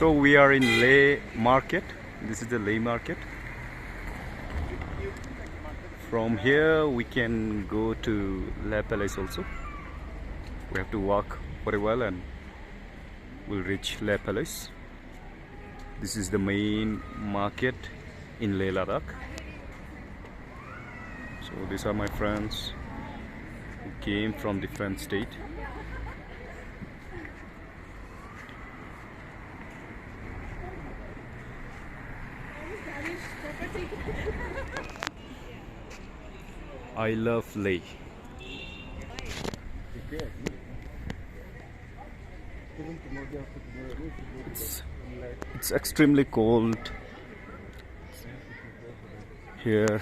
So we are in Leh market. This is the Leh market. From here we can go to Leh Palace also. We have to walk for a while and we'll reach Leh Palace. This is the main market in Leh Ladakh. So these are my friends who came from different state. I love Leh. It's extremely cold here.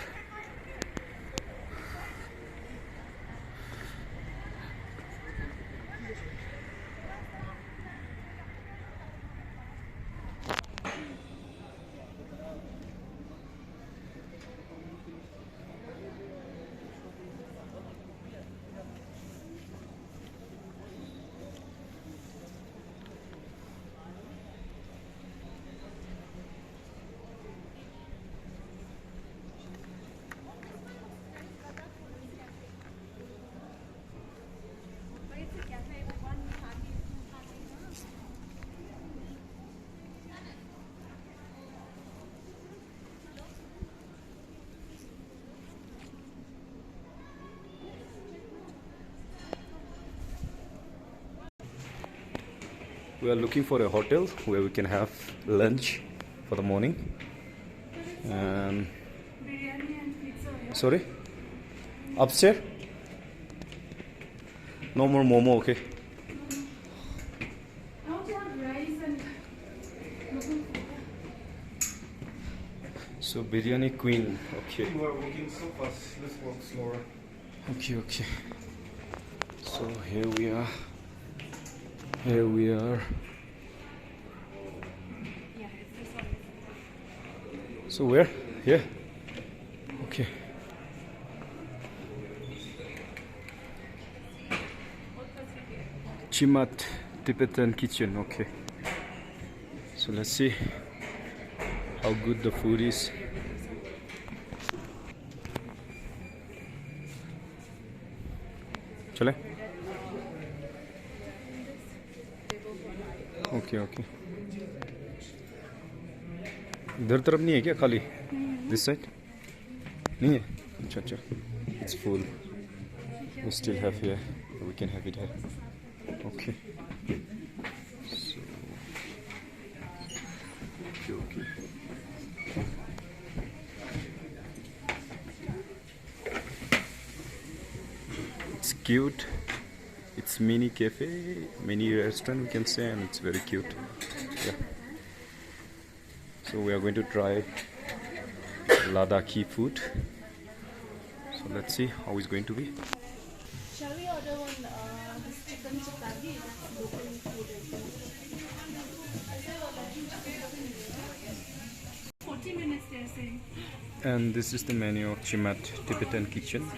We are looking for a hotel where we can have lunch for the morning. Sorry? Upstairs? No more momo, okay? So biryani queen, okay. You are walking so fast, let's walk slower. Okay. So here we are. Here we are. So where? Here? Okay. Chimat Tibetan kitchen, okay. So let's see how good the food is. Chale? Okay. इधर तरफ नहीं है क्या खाली? This side? नहीं है? अच्छा. It's full. We still have here. We can have it here. Okay. So, okay. It's cute. It's mini cafe, mini restaurant we can say, and it's very cute. Yeah. So we are going to try Ladakhi food. So let's see how it's going to be. Shall we order one this chicken chapati? That's local food. 40 minutes they're saying. And this is the menu of Chimat Tibetan kitchen. So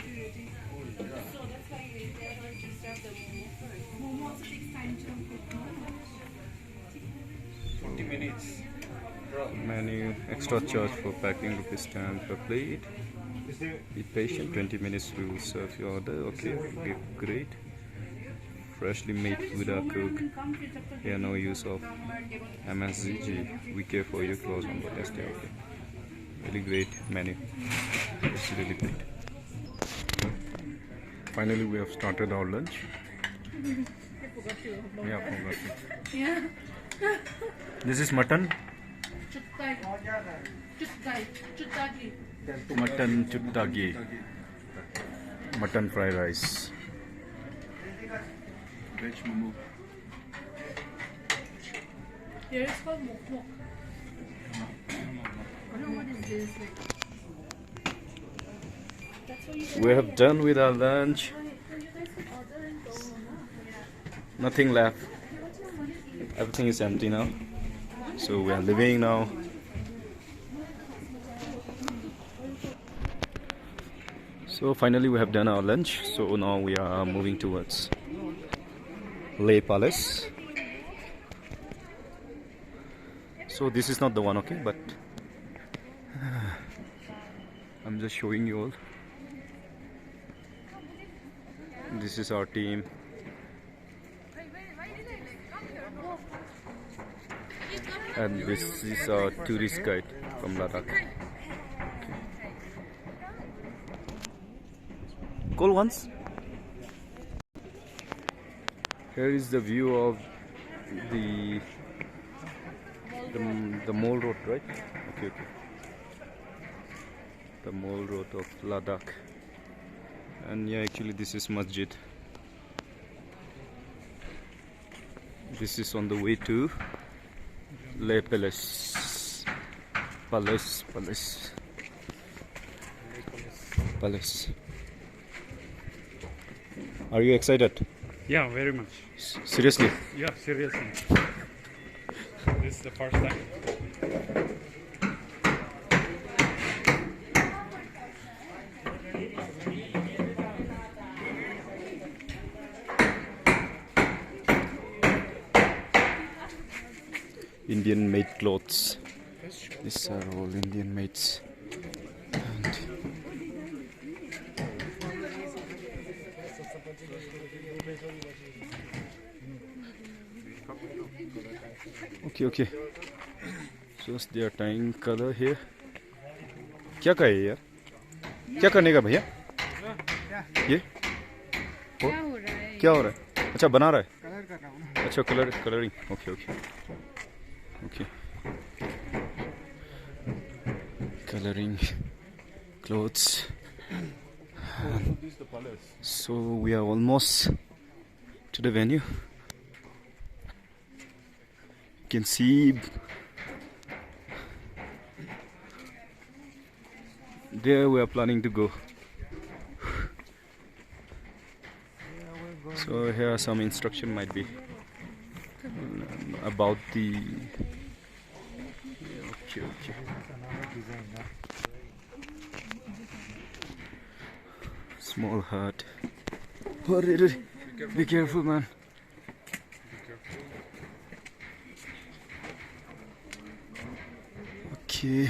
that's why they're going to serve the momo. Momo also takes time to cook. 40 minutes. Menu, extra charge for packing, ₹10 per plate. Is there Be patient, 20 minutes we will serve your order. Okay, great. Freshly made food are cooked. Here no use of MSG. We care for your clothes on the test. Okay. Really great menu. It's really great. Finally we have started our lunch. Yeah, forgot to. Yeah. This is mutton. Chuttagi. Mutton chuttagi. Mutton fried rice. veg momo? Here it's called mok. I don't know what is this. That's what you guys We have done with our lunch. you guys can order and go home. Nothing left. Everything is empty now. So we are leaving now. So finally we have done our lunch. So now we are moving towards Leh Palace. So this is not the one, okay, but I'm just showing you all. This is our team. And this is our tourist guide from Ladakh. Call once. Here is the view of the mole road, right? Okay. The mole road of Ladakh. And yeah, actually this is masjid. This is on the way to Le Palace. Palace. Are you excited? Yeah, very much. Seriously? Yeah, seriously. This is the first time. Indian made clothes. These are all Indian mates. And okay. So they are tying color here. क्या का है यार? क्या करने का भैया? ये? क्या हो रहा है? अच्छा बना रहा है? कलर कर रहा हूँ। अच्छा colouring. Okay. Coloring clothes. This is the palace. So we are almost to the venue. You can see there we are planning to go. So here some instruction might be about the okay. Small hut. Be careful, man. Okay.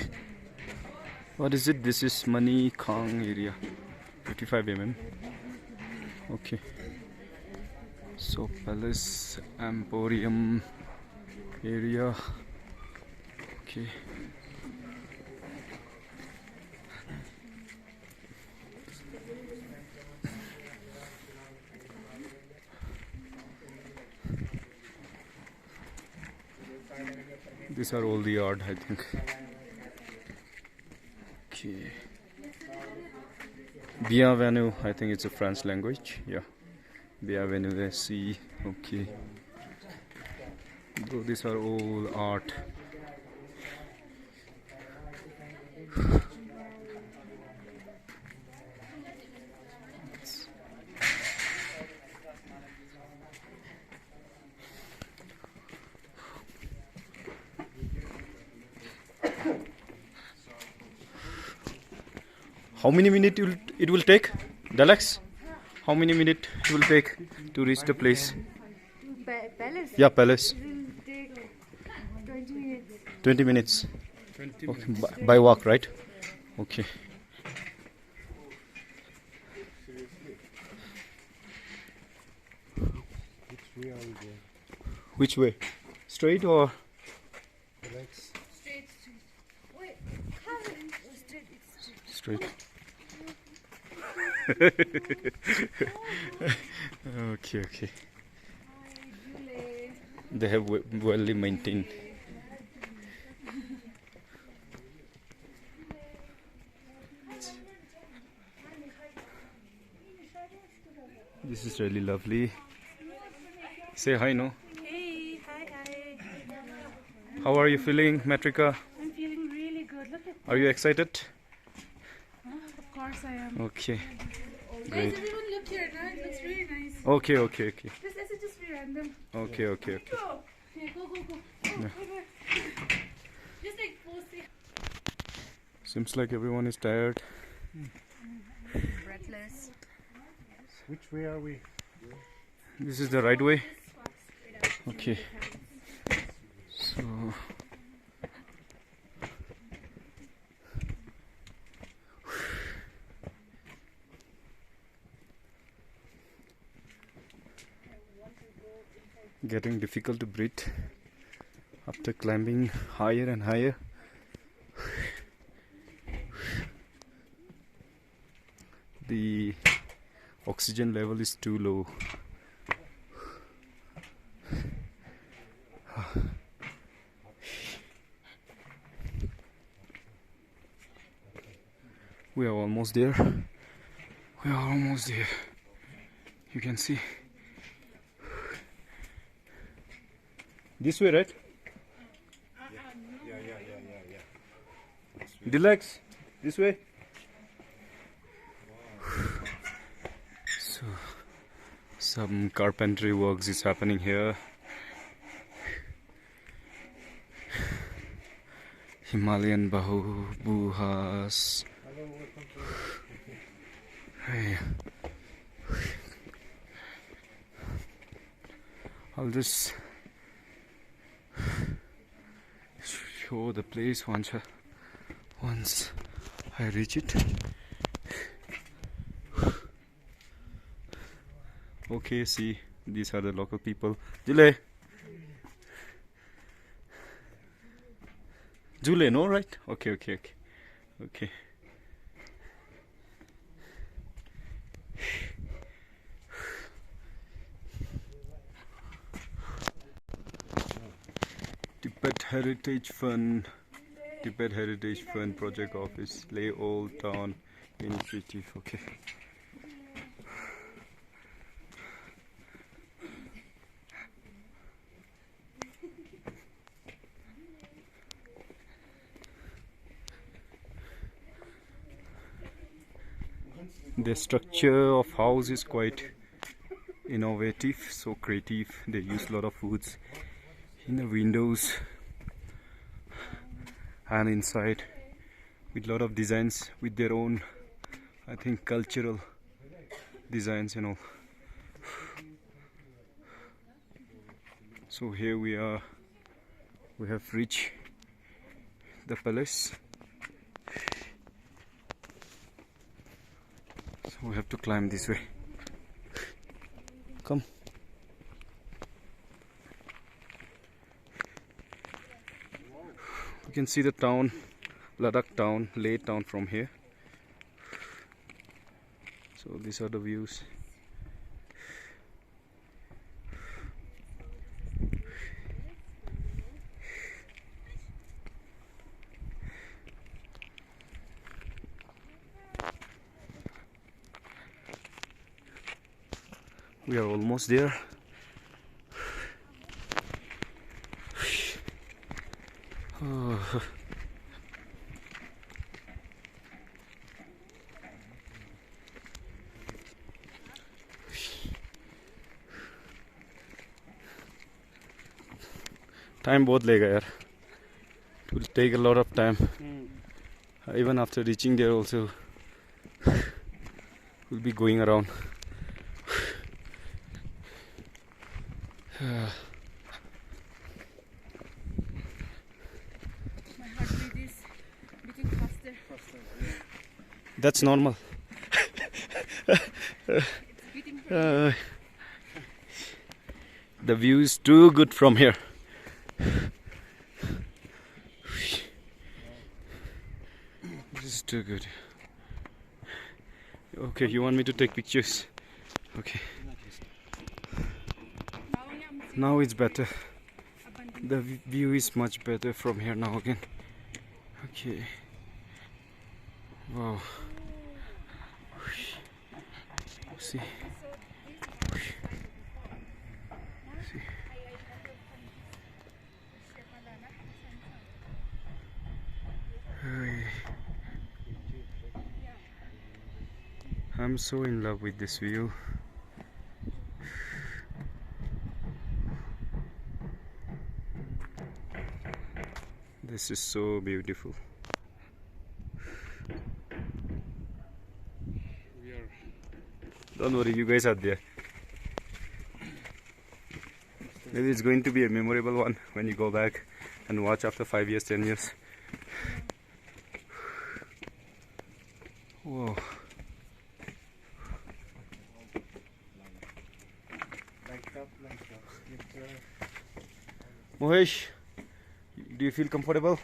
What is it? This is Mani Khang area. 55 mm. Okay. So Palace Emporium area. Okay. These are all the art, I think. Okay. Bienvenue, I think it's a French language. Yeah. Bienvenue, see. Okay. Bro, these are all art. How many minutes it will take, Dalex? How many minutes it will take to reach the place? Palace? Yeah, palace. It will take 20 minutes. 20 minutes. 20 Okay, minutes. by walk, right? Okay. Which way are we going? Which way? Straight or? Relax. Straight. Wait, how? Straight, it's straight. Straight. Okay. They have well maintained. This is really lovely. Say hi, no? Hey, hi. How are you feeling, Matrika? I'm feeling really good. Look at Are you excited? Of course I am. Okay. Guys, Great. everyone look here. Now it looks really nice. Okay. This is just be random. Okay. Go. Yeah, go. Yeah. Just like pose it. Seems like everyone is tired. Breathless. Which way are we? This is the right way. This walks straight up. Okay. So Getting difficult to breathe after climbing higher and higher. The oxygen level is too low. We are almost there. We are almost there. You can see. This way, right? Relax. This way. So, some carpentry works is happening here. Himalayan Buhas. Hey. I'll just show the place once I reach it. Okay, see, these are the local people. Jule, no, right? Okay. Tibet Heritage Fund Project Office, Leh Old Town Initiative. Okay. The structure of house is quite innovative, so creative. They use a lot of woods in the windows and inside, with a lot of designs with their own, I think, cultural designs, you know. So here we are. We have reached the palace. So we have to climb this way. Come. You can see the town, Ladakh town, Leh town from here. So these are the views. We are almost there. Time बहुत लेगा यार. It will take a lot of time. Even after reaching there also, we'll be going around. My heartbeat is beating faster. That's normal. It's beating faster. The view is too good from here. This is too good. Okay, you want me to take pictures? Okay. Now it's better. The view is much better from here now again. Okay. Wow. See. I'm so in love with this view. This is so beautiful. Don't worry, you guys are there. Maybe it's going to be a memorable one when you go back and watch after 5 years, 10 years. Whoa. Light up. Mohesh, do you feel comfortable?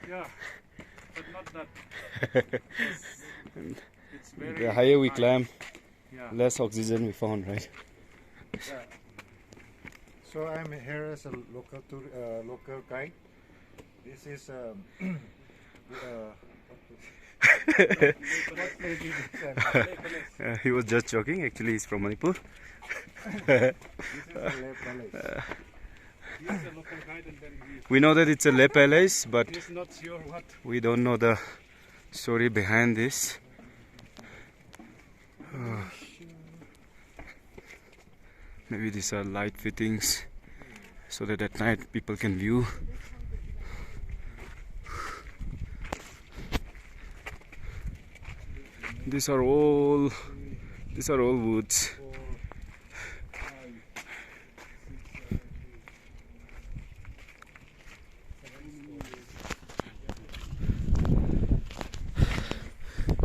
Yeah, but not that. It's very The higher we high. climb, Yeah. less oxygen we found, right? So I'm here as a local guide. This is what place is this? He was just joking. Actually, he's from Manipur. This is a Leh Palace. He is a local guide and then We know that it's a Leh Palace, but he is not sure what. we don't know the story behind this. Maybe these are light fittings so that at night people can view. These are all woods.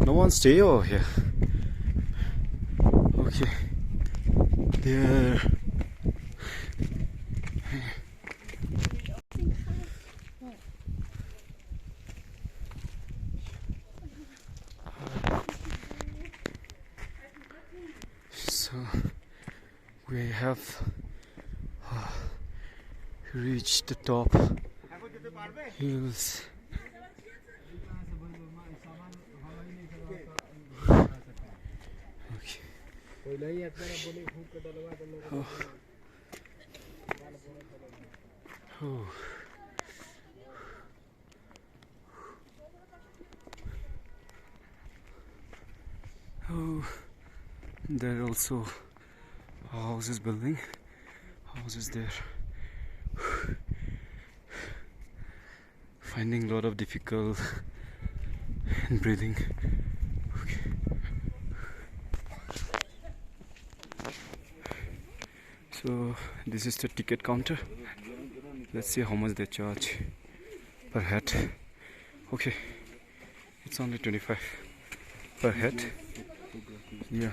No one stay over here. Okay. There. So we have reached the top hills. Oh. Oh, there also a house is building. House is there. Finding a lot of difficult in breathing. Okay. So this is the ticket counter. Let's see how much they charge per head. Okay, it's only 25 per head. Yeah,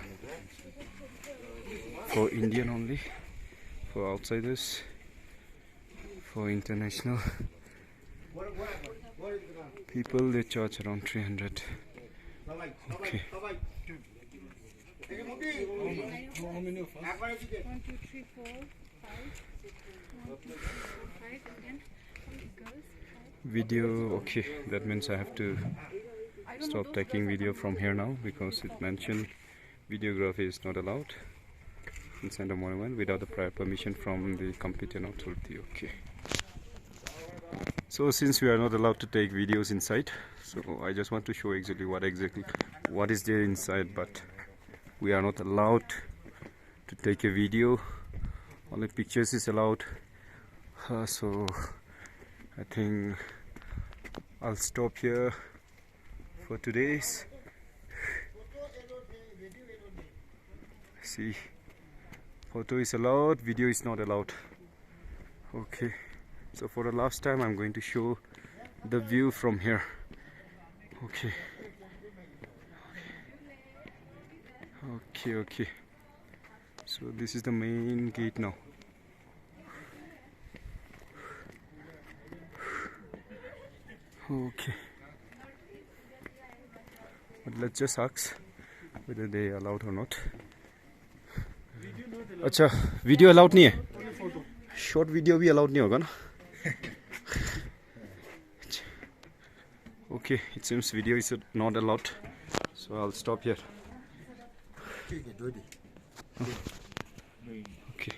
for Indian only, for outsiders, for international people they charge around 300. Okay. 1, 2, 3, 4, 5. 1, 2, 3, 4, 5. Again, girls. Video. Okay, that means I have to stop taking video from here now because it mentioned videography is not allowed inside the monument without the prior permission from the competent authority. Okay. So since we are not allowed to take videos inside, so I just want to show exactly what is there inside, but we are not allowed to take a video. Only pictures is allowed. So I think I'll stop here for today's. See, photo is allowed, video is not allowed. Okay, so for the last time I'm going to show the view from here. Okay. Okay. So this is the main gate now. Okay. But let's just ask whether they allowed or not. अच्छा video allowed नहीं है short video भी allowed नहीं होगा ना Okay, it seems video is not allowed, so I'll stop here. Okay.